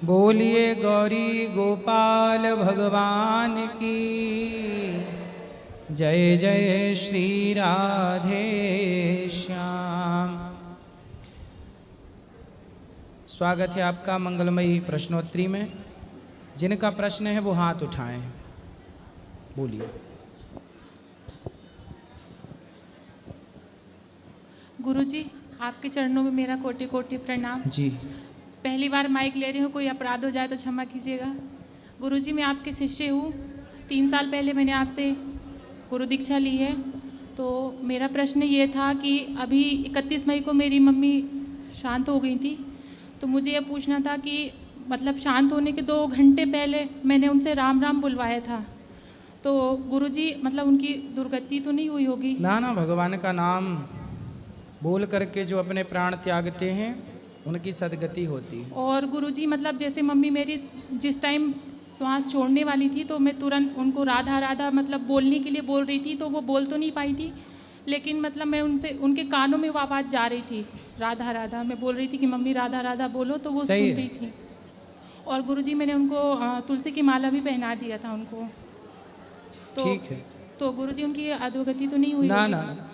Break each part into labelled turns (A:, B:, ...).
A: बोलिए गौरी गोपाल भगवान की जय जय श्री राधे श्याम। स्वागत है आपका मंगलमयी प्रश्नोत्तरी में। जिनका प्रश्न है वो हाथ उठाएं, बोलिए।
B: गुरुजी, आपके चरणों में मेरा कोटि कोटि प्रणाम
A: जी।
B: पहली बार माइक ले रही हूँ, कोई अपराध हो जाए तो क्षमा कीजिएगा। गुरुजी, मैं आपके शिष्य हूँ। 3 साल पहले मैंने आपसे गुरु दीक्षा ली है। तो मेरा प्रश्न ये था कि अभी 31 मई को मेरी मम्मी शांत हो गई थी। तो मुझे ये पूछना था कि मतलब शांत होने के 2 घंटे पहले मैंने उनसे राम राम बुलवाया था। तो गुरुजी, मतलब उनकी दुर्गति तो नहीं हुई होगी?
A: ना ना, भगवान का नाम बोल करके जो अपने प्राण त्यागते हैं उनकी सदगति होती है।
B: और गुरुजी, मतलब जैसे मम्मी मेरी जिस टाइम श्वास छोड़ने वाली थी तो मैं तुरंत उनको राधा राधा मतलब बोलने के लिए बोल रही थी। तो वो बोल तो नहीं पाई थी, लेकिन मतलब मैं उनसे उनके कानों में वो आवाज़ जा रही थी, राधा राधा। मैं बोल रही थी कि मम्मी राधा राधा बोलो, तो वो सुन रही थी। और गुरुजी, मैंने उनको तुलसी की माला भी पहना दिया था उनको। तो
A: ठीक है।
B: तो गुरुजी, उनकी अधोगति तो नहीं हुई
A: ना
B: होगी?
A: ना।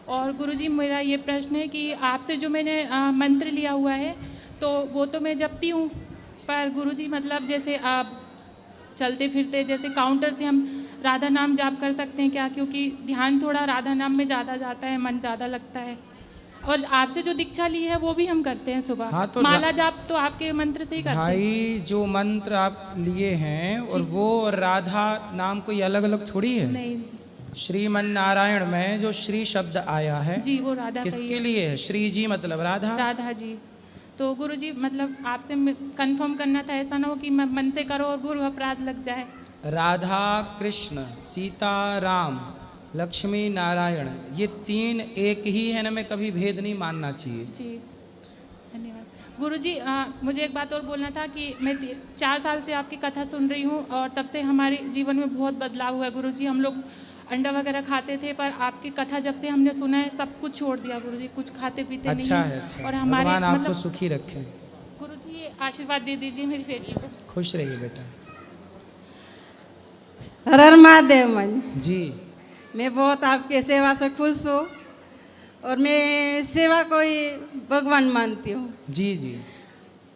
B: और गुरुजी, मेरा ये प्रश्न है कि आपसे जो मैंने मंत्र लिया हुआ है तो वो तो मैं जपती हूँ, पर गुरुजी मतलब जैसे आप चलते फिरते जैसे काउंटर से हम राधा नाम जाप कर सकते हैं क्या? क्योंकि ध्यान थोड़ा राधा नाम में ज़्यादा जाता है, मन ज़्यादा लगता है। और आपसे जो दीक्षा ली है वो भी हम करते हैं सुबह।
A: हाँ, तो
B: माला जाप तो आपके मंत्र से ही करते हैं।
A: भाई, जो मंत्र आप लिए हैं और वो राधा नाम कोई अलग अलग थोड़ी है।
B: नहीं
A: श्रीमन नारायण में जो श्री शब्द आया है
B: जी, वो राधा का ही
A: किसके
B: है।
A: लिए है? श्री जी मतलब राधा।
B: राधा जी। तो गुरुजी, मतलब आपसे कंफर्म करना था, ऐसा ना हो कि मैं मन से करो और गुरु अपराध लग जाए।
A: राधा कृष्ण सीता राम लक्ष्मी नारायण, ये 3 एक ही है ना, में कभी भेद नहीं मानना चाहिए।
B: जी, धन्यवाद। गुरुजी, मुझे एक बात और बोलना था कि मैं 4 साल से आपकी कथा सुन रही हूँ और तब से हमारे जीवन में बहुत बदलाव हुआ है गुरुजी। हम लोग अंडा वगैरह खाते थे, पर आपकी कथा जब से हमने सुना है सब कुछ छोड़ दिया गुरुजी, कुछ खाते पीते नहीं
A: अच्छा
B: है।
A: है, अच्छा।
B: और हमारे
A: भगवान आपको
B: मतलब
A: सुखी रखे।
B: गुरुजी, आशीर्वाद दे दीजिए मेरी बेटी को।
A: खुश रहिए बेटा।
C: हर हर महादेव मन
A: जी।
C: मैं बहुत आपके सेवा से खुश हूँ और मैं सेवा को ही भगवान मानती हूँ।
A: जी जी।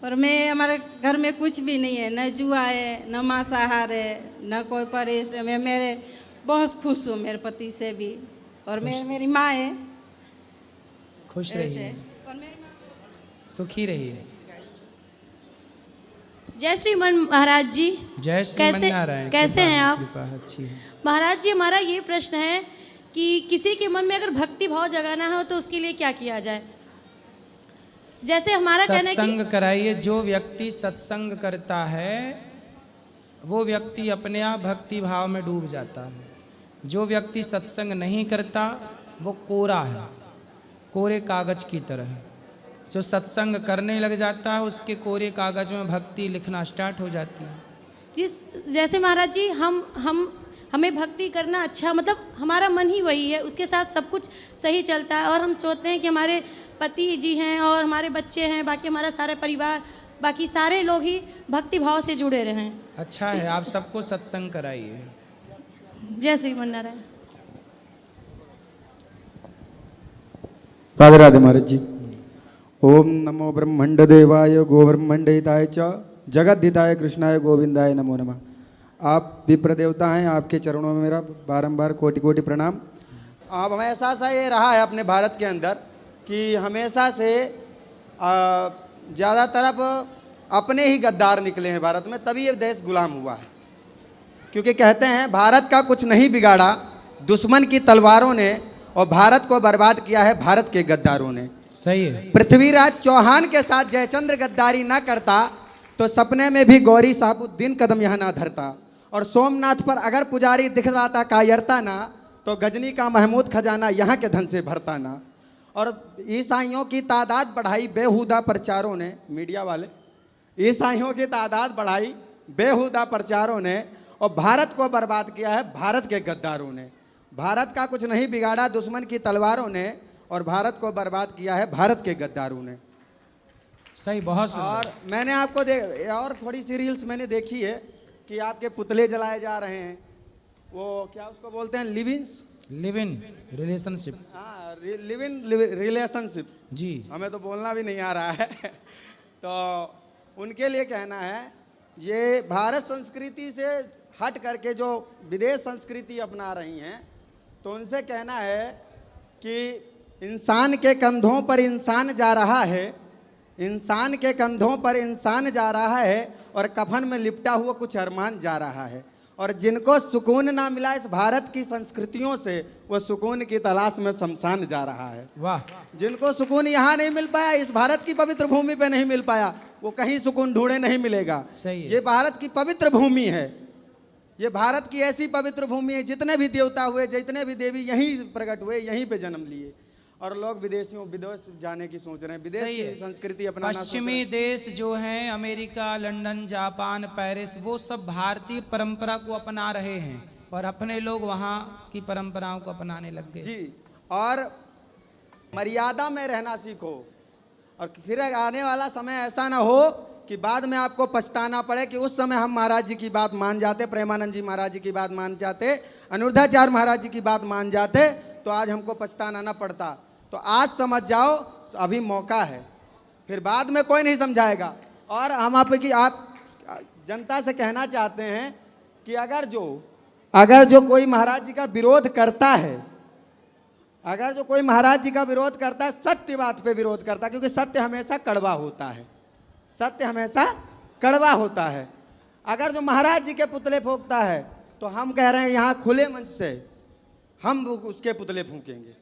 C: और मैं हमारे घर में कुछ भी नहीं है, न जुआ है, न मांसाहार है, न कोई परहेज। मैं मेरे बहुत खुश हूँ मेरे पति से भी। और मेरी माँ है।
A: खुश रहिए,
C: और मेरी माँ
A: सुखी रहिए।
D: जय श्रीमन महाराज जी।
A: जय श्री नारायण।
D: कैसे हैं आप?
A: कृपा अच्छी है
D: महाराज जी, हमारा ये प्रश्न है कि किसी के मन में अगर भक्ति भाव जगाना हो तो उसके लिए क्या किया जाए? जैसे हमारा कहना है कि
A: सत्संग कराइए। जो व्यक्ति सत्संग करता है वो व्यक्ति अपने आप भक्ति भाव में डूब जाता है। जो व्यक्ति सत्संग नहीं करता वो कोरा है, कोरे कागज की तरह। जो सत्संग करने लग जाता है उसके कोरे कागज में भक्ति लिखना स्टार्ट हो जाती है।
D: जैसे महाराज जी, हमें भक्ति करना अच्छा, मतलब हमारा मन ही वही है, उसके साथ सब कुछ सही चलता है। और हम सोचते हैं कि हमारे पति जी हैं और हमारे बच्चे हैं, बाकी हमारा सारा परिवार, बाकी सारे लोग ही भक्ति भाव से जुड़े रहें।
A: अच्छा है, आप सबको सत्संग कराइए।
D: जय श्रीमन नारायण।
E: राधे राधे महाराज जी। ओम नमो ब्रह्मंड देवाय गोब्रह्मंड हिताय च जगद्धिताय कृष्णाय गोविंदाय नमो नमः। आप विप्र देवता हैं, आपके चरणों में मेरा बारंबार कोटि कोटि प्रणाम। आप हमेशा से ये रहा है अपने भारत के अंदर कि हमेशा से ज़्यादा तरफ अपने ही गद्दार निकले हैं भारत में, तभी ये देश गुलाम हुआ है। क्योंकि कहते हैं भारत का कुछ नहीं बिगाड़ा दुश्मन की तलवारों ने, और भारत को बर्बाद किया है भारत के गद्दारों ने।
A: सही है।
E: पृथ्वीराज चौहान के साथ जयचंद्र गद्दारी ना करता तो सपने में भी गौरी साहबुद्दीन कदम यहाँ ना धरता। और सोमनाथ पर अगर पुजारी दिख रहा था कायरता ना, तो गजनी का महमूद खजाना यहाँ के धन से भरता ना। और ईसाइयों की तादाद बढ़ाई बेहुदा प्रचारों ने, मीडिया वाले, ईसाइयों की तादाद बढ़ाई बेहुदा प्रचारों ने, और भारत को बर्बाद किया है भारत के गद्दारों ने। भारत का कुछ नहीं बिगाड़ा दुश्मन की तलवारों ने, और भारत को बर्बाद किया है भारत के गद्दारों ने।
A: सही, बहुत सुंदर।
E: और मैंने आपको और थोड़ी सी रील्स मैंने देखी है कि आपके पुतले जलाए जा रहे हैं, वो क्या उसको बोलते हैं,
A: लिव इन रिलेशनशिप।
E: हाँ, लिव इन रिलेशनशिप
A: जी,
E: हमें तो बोलना भी नहीं आ रहा है तो उनके लिए कहना है, ये भारत संस्कृति से हट करके जो विदेश संस्कृति अपना रही हैं, तो उनसे कहना है कि इंसान के कंधों पर इंसान जा रहा है, इंसान के कंधों पर इंसान जा रहा है और कफन में लिपटा हुआ कुछ अरमान जा रहा है। और जिनको सुकून ना मिला इस भारत की संस्कृतियों से, वो सुकून की तलाश में शमशान जा रहा है।
A: वाह।
E: जिनको सुकून यहाँ नहीं मिल पाया, इस भारत की पवित्र भूमि पे नहीं मिल पाया, वो कहीं सुकून ढूंढे नहीं मिलेगा।
A: सही है।
E: ये भारत की पवित्र भूमि है, ये भारत की ऐसी पवित्र भूमि है, जितने भी देवता हुए, जितने भी देवी यहीं प्रकट हुए, यहीं पे जन्म लिए। और लोग विदेश जाने की सोच रहे हैं, विदेश
A: सही है।
E: की संस्कृति अपनाना सोच रहे
A: पश्चिमी
E: हैं।
A: देश जो हैं, अमेरिका, लंदन, जापान, पेरिस, वो सब भारतीय परंपरा को अपना रहे हैं और अपने लोग वहाँ की परंपराओं को अपनाने लग गए।
E: जी, और मर्यादा में रहना सीखो, और फिर आने वाला समय ऐसा ना हो कि बाद में आपको पछताना पड़े कि उस समय हम महाराज जी की बात मान जाते, प्रेमानंद जी महाराज जी की बात मान जाते, अनिरुद्धाचार्य महाराज जी की बात मान जाते, तो आज हमको पछताना ना पड़ता। तो आज समझ जाओ, अभी मौका है, फिर बाद में कोई नहीं समझाएगा। और हम आप जनता से कहना चाहते हैं कि अगर जो कोई महाराज जी का विरोध करता है, अगर जो कोई महाराज जी का विरोध करता है, सत्य बात पे विरोध करता है, क्योंकि सत्य हमेशा कड़वा होता है, सत्य हमेशा कड़वा होता है। अगर जो महाराज जी के पुतले फूंकता है, तो हम कह रहे हैं यहाँ खुले मंच से हम उसके पुतले फूंकेंगे,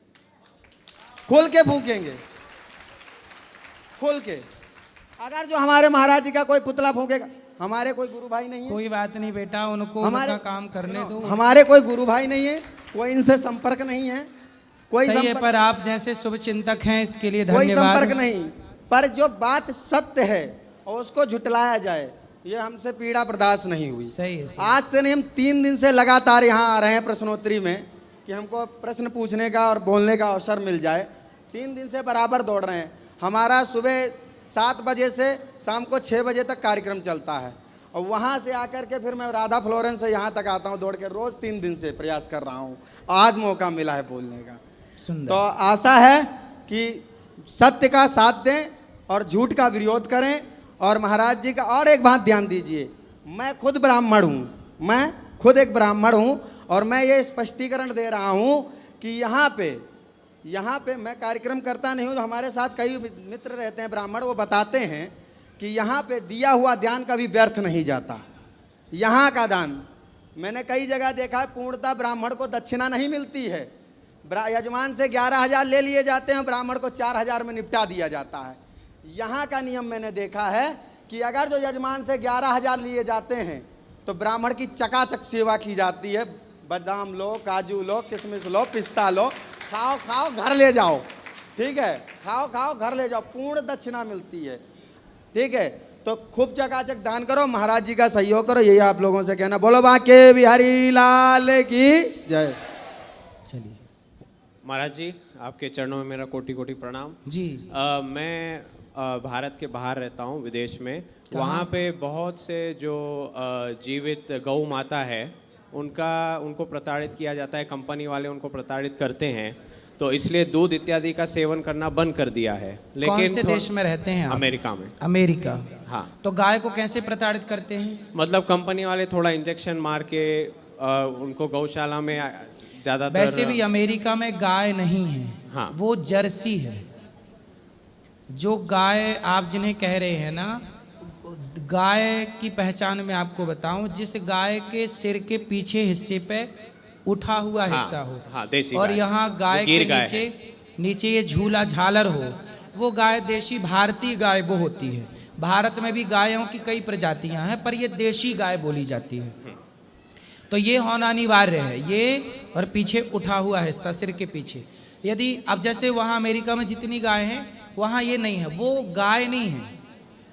E: खोल के फूंकेंगे, खोल के। अगर जो हमारे महाराज जी का कोई पुतला फूंकेगा, हमारे कोई गुरु भाई नहीं है,
A: कोई बात नहीं बेटा, उनको उनका काम करने दो।
E: हमारे कोई गुरु भाई नहीं है, कोई इनसे संपर्क नहीं है, कोई
A: सही है,
E: संपर्क,
A: पर आप जैसे शुभ चिंतक हैं, इसके लिए
E: कोई
A: धन्यवाद।
E: संपर्क नहीं। पर जो बात सत्य है और उसको झुटलाया जाए, ये हमसे पीड़ा बर्दाश्त नहीं हुई।
A: सही है, सही।
E: आज से नहीं, हम 3 दिन से लगातार यहाँ आ रहे हैं प्रश्नोत्तरी में कि हमको प्रश्न पूछने का और बोलने का अवसर मिल जाए। 3 दिन से बराबर दौड़ रहे हैं। हमारा सुबह 7 बजे से शाम को 6 बजे तक कार्यक्रम चलता है, और वहाँ से आकर के फिर मैं राधा फ्लोरेंस से यहाँ तक आता हूँ दौड़ के, रोज़ 3 दिन से प्रयास कर रहा हूँ। आज मौका मिला है बोलने का।
A: सुंदर।
E: तो आशा है कि सत्य का साथ दें और झूठ का विरोध करें। और महाराज जी का और एक बात ध्यान दीजिए, मैं खुद ब्राह्मण हूँ, मैं खुद एक ब्राह्मण हूँ, और मैं ये स्पष्टीकरण दे रहा हूँ कि यहाँ पे मैं कार्यक्रम करता नहीं हूँ, तो हमारे साथ कई मित्र रहते हैं ब्राह्मण, वो बताते हैं कि यहाँ पे दिया हुआ दान कभी व्यर्थ नहीं जाता। यहाँ का दान मैंने कई जगह देखा है, पूर्णतः ब्राह्मण को दक्षिणा नहीं मिलती है। यजमान से 11,000 ले लिए जाते हैं, ब्राह्मण को 4,000 में निपटा दिया जाता है। यहाँ का नियम मैंने देखा है कि अगर जो यजमान से 11,000 लिए जाते हैं, तो ब्राह्मण की चकाचक सेवा की जाती है। बादाम लो, काजू लो, किशमिश लो, पिस्ता लो, खाओ खाओ घर ले जाओ, ठीक है, खाओ खाओ घर ले जाओ, पूर्ण दक्षिणा मिलती है, ठीक है। तो खूब चकाचक दान करो, महाराज जी का सहयोग करो, यही आप लोगों से कहना। बोलो बाके बिहारी लाल की जय।
A: चलिए
F: महाराज जी, आपके चरणों में मेरा कोटि कोटि प्रणाम
A: जी।
F: मैं भारत के बाहर रहता हूँ, विदेश में। वहाँ पे बहुत से जो जीवित गौ माता है, उनको प्रताड़ित किया जाता है, कंपनी वाले उनको प्रताड़ित करते हैं, तो इसलिए दूध इत्यादि का सेवन करना बंद कर दिया है। लेकिन
A: कौन से देश में रहते हैं आप?
F: अमेरिका में।
A: अमेरिका।
F: हाँ।
A: तो गाय को कैसे प्रताड़ित करते हैं?
F: मतलब कंपनी वाले थोड़ा इंजेक्शन मार के उनको गौशाला में ज़्यादातर।
A: वैसे भी अमेरिका में गाय नहीं है,
F: हाँ,
A: वो जर्सी है। जो गाय आप जिन्हें कह रहे हैं ना, गाय की पहचान मैं आपको बताऊं, जिस गाय के सिर के पीछे हिस्से पे उठा हुआ हिस्सा हो,
F: हाँ, देसी
A: और
F: गाय,
A: यहाँ गाय
F: गिर
A: के
F: गाय
A: नीचे ये झूला झालर हो, वो गाय देशी भारतीय गाय वो होती है। भारत में भी गायों की कई प्रजातियां हैं, पर ये देशी गाय बोली जाती है। तो ये होना अनिवार्य है, ये और पीछे उठा हुआ हिस्सा सिर के पीछे। यदि अब जैसे वहाँ अमेरिका में जितनी गाय हैं, वहाँ ये नहीं है, वो गाय नहीं है,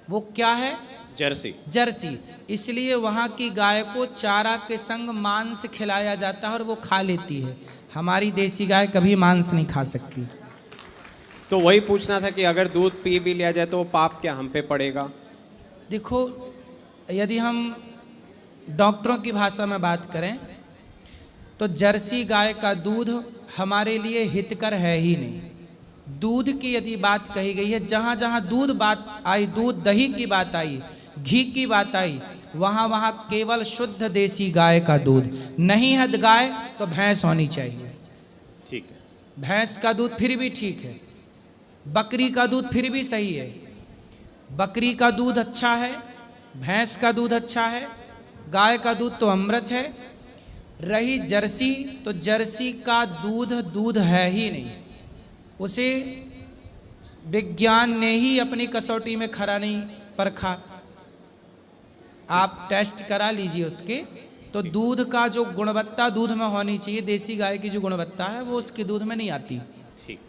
A: वो क्या है?
F: जर्सी।
A: जर्सी। इसलिए वहाँ की गाय को चारा के संग मांस खिलाया जाता है और वो खा लेती है। हमारी देसी गाय कभी मांस नहीं खा सकती।
F: तो वही पूछना था कि अगर दूध पी भी लिया जाए तो वो पाप क्या हम पे पड़ेगा?
A: देखो, यदि हम डॉक्टरों की भाषा में बात करें तो जर्सी गाय का दूध हमारे लिए हितकर है ही नहीं। दूध की यदि बात कही गई है, जहाँ जहाँ दूध बात आई, दूध दही की बात आई, घी की बात आई, वहाँ वहाँ केवल शुद्ध देसी गाय का दूध। नहीं है गाय तो भैंस होनी चाहिए।
F: ठीक है,
A: भैंस का दूध फिर भी ठीक है, बकरी का दूध फिर भी सही है। बकरी का दूध अच्छा है, भैंस का दूध अच्छा है, गाय का दूध तो अमृत है। रही जर्सी, तो जर्सी का दूध दूध है ही नहीं, उसे विज्ञान ने ही अपनी कसौटी में खरा नहीं परखा। आप टेस्ट करा लीजिए उसके, तो दूध का जो गुणवत्ता दूध में होनी चाहिए, देसी गाय की जो गुणवत्ता है वो उसके दूध में नहीं आती।
F: ठीक।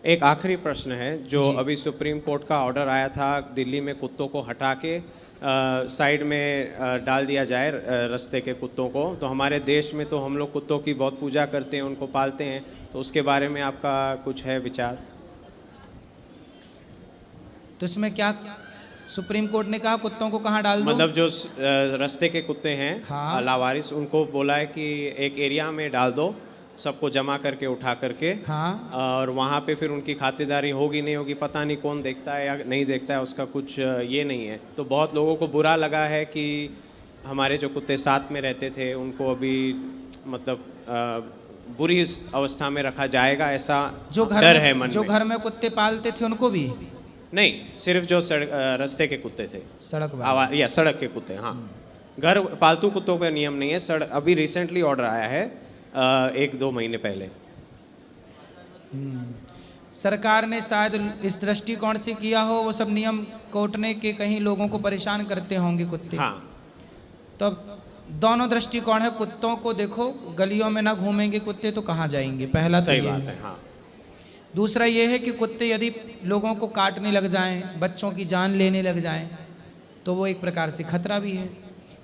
F: एक आखिरी प्रश्न है, जो अभी सुप्रीम कोर्ट का ऑर्डर आया था दिल्ली में कुत्तों को हटा के साइड में डाल दिया जाए रास्ते के कुत्तों को। तो हमारे देश में तो हम लोग कुत्तों की बहुत पूजा करते हैं, उनको पालते हैं, तो उसके बारे में आपका कुछ है विचार?
A: तो इसमें क्या सुप्रीम कोर्ट ने कहा कुत्तों को कहाँ डाल दो?
F: मतलब जो रास्ते के कुत्ते हैं,
A: हाँ।
F: लावारिस, उनको बोला है कि एक एरिया में डाल दो, सबको जमा करके उठा करके,
A: हाँ।
F: और वहाँ पे फिर उनकी खातिरदारी होगी नहीं होगी, पता नहीं कौन देखता है या नहीं देखता है, उसका कुछ ये नहीं है। तो बहुत लोगों को बुरा लगा है कि हमारे जो कुत्ते साथ में रहते थे उनको अभी मतलब बुरी अवस्था में रखा जाएगा, ऐसा
A: जो
F: डर है मन
A: जो
F: में।
A: घर में कुत्ते पालते थे उनको भी?
F: नहीं, सिर्फ जो रास्ते के कुत्ते थे,
A: सड़क वाले।
F: या सड़क के कुत्ते। हाँ, घर पालतू कुत्तों का नियम नहीं है। सड़क अभी रिसेंटली ऑर्डर आया है 1-2 महीने पहले।
A: सरकार ने शायद इस दृष्टिकोण से किया हो, वो सब नियम कोटने के कहीं लोगों को परेशान करते होंगे कुत्ते।
F: हाँ,
A: तो दोनों दृष्टिकोण है। कुत्तों को देखो, गलियों में ना घूमेंगे कुत्ते तो कहाँ जाएंगे, पहला तो
F: सही
A: ये
F: बात
A: है।
F: है। हाँ,
A: दूसरा ये है कि कुत्ते यदि लोगों को काटने लग जाएं, बच्चों की जान लेने लग जाएं, तो वो एक प्रकार से खतरा भी है।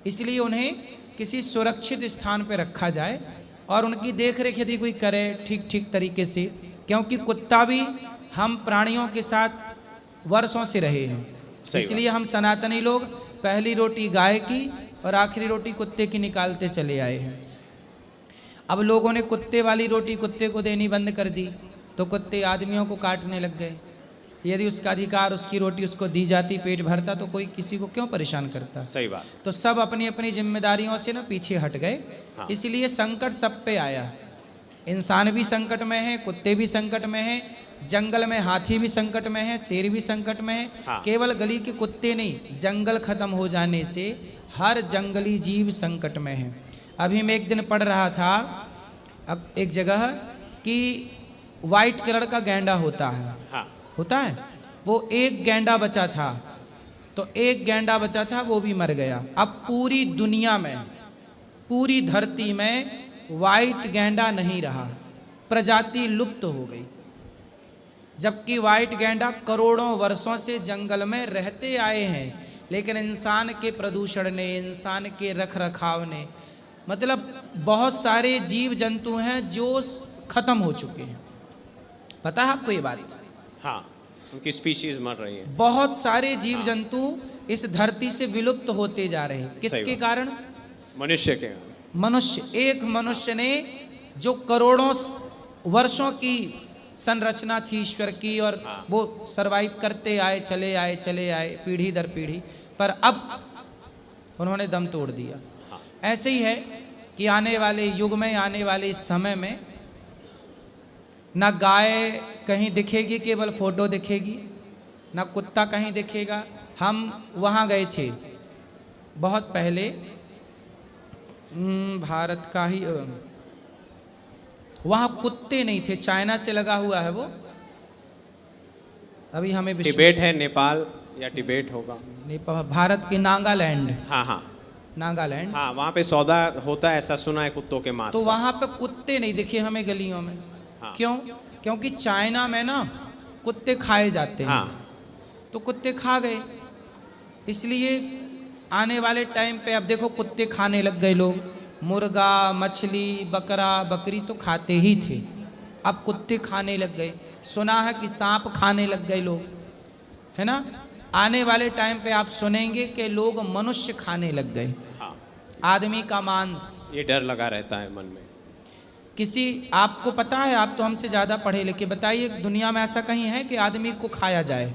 A: इसलिए उन्हें किसी सुरक्षित स्थान पर रखा जाए और उनकी देख रेख यदि कोई करे ठीक ठीक तरीके से, क्योंकि कुत्ता भी हम प्राणियों के साथ वर्षों से रहे हैं। इसलिए हम सनातनी लोग पहली रोटी गाय की और आखिरी रोटी कुत्ते की निकालते चले आए हैं। अब लोगों ने कुत्ते वाली रोटी कुत्ते को देनी बंद कर दी, तो कुत्ते आदमियों को काटने लग गए। यदि उसका अधिकार, उसकी रोटी उसको दी जाती, पेट भरता, तो कोई किसी को क्यों परेशान करता?
F: सही बात।
A: तो सब अपनी अपनी जिम्मेदारियों से ना पीछे हट गए।
F: हाँ।
A: इसलिए संकट सब पे आया। इंसान भी संकट में है, कुत्ते भी संकट में हैं, जंगल में हाथी भी संकट में है, शेर भी संकट में है।
F: हाँ।
A: केवल गली के कुत्ते नहीं, जंगल खत्म हो जाने से हर जंगली जीव संकट में है। अभी मैं एक दिन पढ़ रहा था एक जगह कि वाइट कलर का गैंडा होता है।
F: हाँ,
A: होता है, वो एक गैंडा बचा था, तो एक गैंडा बचा था, वो भी मर गया। अब पूरी दुनिया में, पूरी धरती में वाइट गैंडा नहीं रहा, प्रजाति लुप्त हो गई। जबकि वाइट गैंडा करोड़ों वर्षों से जंगल में रहते आए हैं, लेकिन इंसान के प्रदूषण ने, इंसान के रख रखाव ने, मतलब बहुत सारे जीव जंतु हैं जो खत्म हो चुके हैं। पता है आपको ये बात?
F: हाँ, उनकी स्पीशीज मर रही है।
A: बहुत सारे जीव जंतु इस धरती से विलुप्त होते जा रहे हैं। किसके
F: बात।
A: कारण?
F: मनुष्य के।
A: मनुष्य, एक मनुष्य ने जो करोड़ों वर्षों की संरचना थी ईश्वर की, और वो सरवाइव करते आए, चले आए चले आए पीढ़ी दर पीढ़ी, पर अब उन्होंने दम तोड़ दिया। ऐसे ही है कि आने वाले युग में, आने वाले समय में ना गाय कहीं दिखेगी, केवल फोटो दिखेगी, ना कुत्ता कहीं दिखेगा। हम वहाँ गए थे बहुत पहले, भारत का ही, वहाँ कुत्ते नहीं थे, चाइना से लगा हुआ है वो। अभी हमें
F: टिबेट है, नेपाल या टिबेट होगा,
A: भारत की नागालैंड।
F: हाँ हाँ,
A: नागालैंड।
F: हाँ, वहाँ पे सौदा होता है, ऐसा सुना है, कुत्तों के मांस
A: तो
F: का।
A: वहाँ पे कुत्ते नहीं दिखे हमें गलियों में।
F: हाँ।
A: क्यों? क्योंकि चाइना में ना कुत्ते खाए जाते हैं।
F: हाँ,
A: तो कुत्ते खा गए, इसलिए आने वाले टाइम पे अब देखो कुत्ते खाने लग गए लोग। मुर्गा, मछली, बकरा, बकरी तो खाते ही थे, अब कुत्ते खाने लग गए, सुना है कि सांप खाने लग गए लोग, है ना। आने वाले टाइम पे आप सुनेंगे कि लोग मनुष्य खाने लग गए,
F: हाँ,
A: आदमी का मांस।
F: ये डर लगा रहता है मन में।
A: किसी, आपको पता है, आप तो हमसे ज़्यादा पढ़े लिखे, बताइए दुनिया में ऐसा कहीं है कि आदमी को खाया जाए?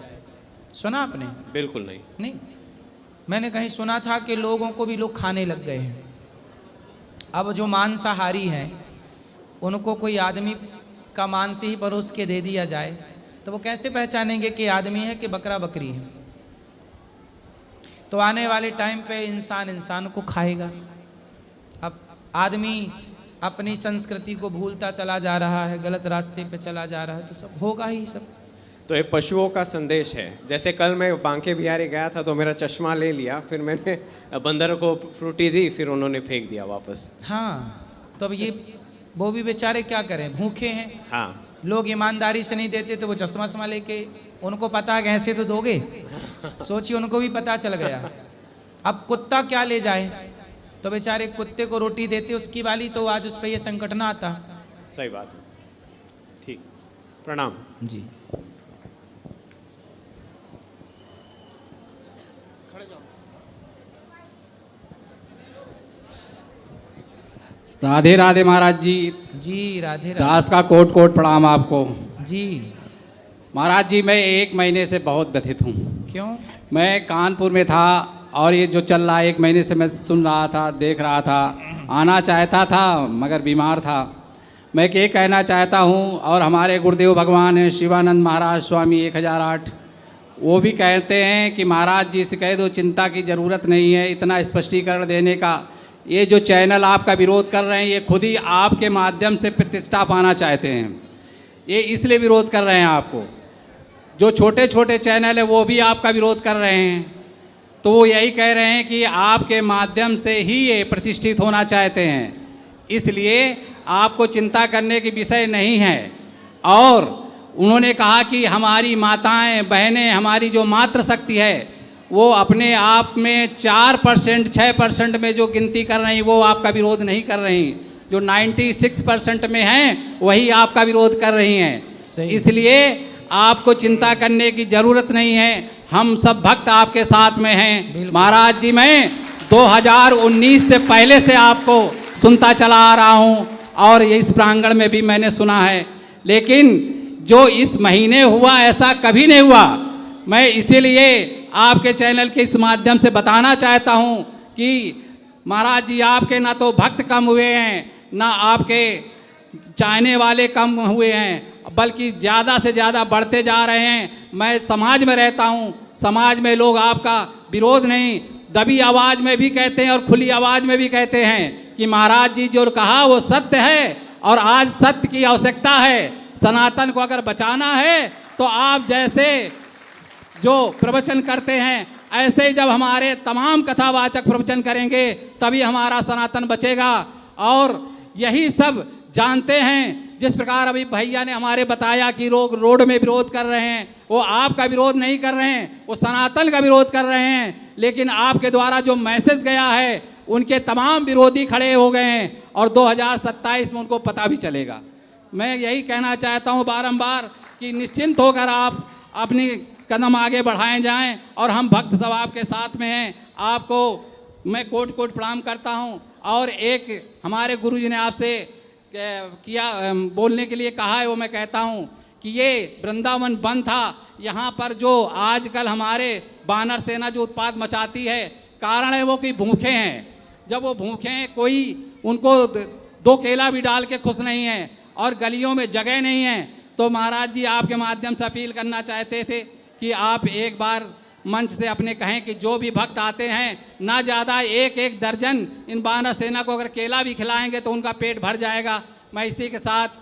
A: सुना आपने?
F: बिल्कुल नहीं।
A: नहीं, मैंने कहीं सुना था कि लोगों को भी लोग खाने लग गए हैं। अब जो मांसाहारी हैं उनको कोई आदमी का मांस ही परोस के दे दिया जाए तो वो कैसे पहचानेंगे कि आदमी है कि बकरा बकरी है? तो आने वाले टाइम पे इंसान इंसान को खाएगा। अब आदमी अपनी संस्कृति को भूलता चला जा रहा है, गलत रास्ते पे चला जा रहा है, तो सब होगा ही सब।
F: तो ये पशुओं का संदेश है। जैसे कल मैं बांके बिहारी गया था तो मेरा चश्मा ले लिया, फिर मैंने बंदर को फ्रूटी दी, फिर उन्होंने फेंक दिया वापस।
A: हाँ, तो अब ये वो भी बेचारे क्या करें, भूखे हैं।
F: हाँ,
A: लोग ईमानदारी से नहीं देते तो वो चश्मा शमा लेके, उनको पता है ऐसे तो दोगे, सोचिए उनको भी पता चल गया। अब कुत्ता क्या ले जाए, तो बेचारे कुत्ते को रोटी देते उसकी वाली, तो आज उस पर ये संकट ना आता।
F: सही बात है। ठीक, प्रणाम
A: जी।
G: राधे राधे महाराज जी।
A: जी राधे राधे।
G: दास का कोट कोट प्रणाम आपको।
A: जी।
G: महाराज जी, मैं 1 महीने से बहुत व्यथित हूँ।
A: क्यों?
G: मैं कानपुर में था और ये जो चल रहा है 1 महीने से मैं सुन रहा था, देख रहा था, आना चाहता था मगर बीमार था। मैं ये कहना चाहता हूँ, और हमारे गुरुदेव भगवान हैं शिवानंद महाराज स्वामी 1008, वो भी कहते हैं कि महाराज जी से कह दो चिंता की ज़रूरत नहीं है इतना स्पष्टीकरण देने का। ये जो चैनल आपका विरोध कर रहे हैं ये खुद ही आपके माध्यम से प्रतिष्ठा पाना चाहते हैं, ये इसलिए विरोध कर रहे हैं आपको। जो छोटे छोटे चैनल है वो भी आपका विरोध कर रहे हैं, तो वो यही कह रहे हैं कि आपके माध्यम से ही ये प्रतिष्ठित होना चाहते हैं, इसलिए आपको चिंता करने की विषय नहीं है। और उन्होंने कहा कि हमारी माताएं बहनें, हमारी जो मातृशक्ति है वो अपने आप में 4% 6% में जो गिनती कर रही वो आपका विरोध नहीं कर रही, जो 96% में हैं वही आपका विरोध कर रही हैं। इसलिए आपको चिंता करने की ज़रूरत नहीं है, हम सब भक्त आपके साथ में हैं। महाराज जी, मैं 2019 से पहले से आपको सुनता चला आ रहा हूँ और इस प्रांगण में भी मैंने सुना है, लेकिन जो इस महीने हुआ ऐसा कभी नहीं हुआ। मैं इसीलिए आपके चैनल के इस माध्यम से बताना चाहता हूँ कि महाराज जी, आपके ना तो भक्त कम हुए हैं ना आपके चाहने वाले कम हुए हैं, बल्कि ज़्यादा से ज़्यादा बढ़ते जा रहे हैं। मैं समाज में रहता हूँ, समाज में लोग आपका विरोध नहीं, दबी आवाज़ में भी कहते हैं और खुली आवाज़ में भी कहते हैं कि महाराज जी जो कहा वो सत्य है और आज सत्य की आवश्यकता है। सनातन को अगर बचाना है तो आप जैसे जो प्रवचन करते हैं ऐसे ही जब हमारे तमाम कथावाचक प्रवचन करेंगे तभी हमारा सनातन बचेगा। और यही सब जानते हैं, जिस प्रकार अभी भैया ने हमारे बताया कि लोग रोड में विरोध कर रहे हैं, वो आपका विरोध नहीं कर रहे हैं, वो सनातन का विरोध कर रहे हैं। लेकिन आपके द्वारा जो मैसेज गया है उनके तमाम विरोधी खड़े हो गए हैं और 2027 में उनको पता भी चलेगा। मैं यही कहना चाहता हूँ बारंबार कि निश्चिंत होकर आप अपनी कदम आगे बढ़ाए जाएं और हम भक्त सब आपके साथ में हैं। आपको मैं कोट कोट प्रणाम करता हूं। और एक हमारे गुरुजी ने आपसे किया बोलने के लिए कहा है, वो मैं कहता हूं कि ये वृंदावन बंद था, यहाँ पर जो आजकल हमारे बानर सेना जो उत्पात मचाती है, कारण है वो कि भूखे हैं। जब वो भूखे हैं, कोई उनको 2 केला भी डाल के खुश नहीं है और गलियों में जगह नहीं है, तो महाराज जी आपके माध्यम से अपील करना चाहते थे कि आप एक बार मंच से अपने कहें कि जो भी भक्त आते हैं ना ज़्यादा 1-1 दर्जन इन बानर सेना को अगर केला भी खिलाएंगे तो उनका पेट भर जाएगा। मैं इसी के साथ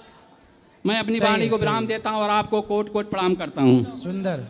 G: मैं अपनी वाणी को विराम देता हूँ और आपको कोट कोट प्रणाम करता हूँ।
A: सुंदर।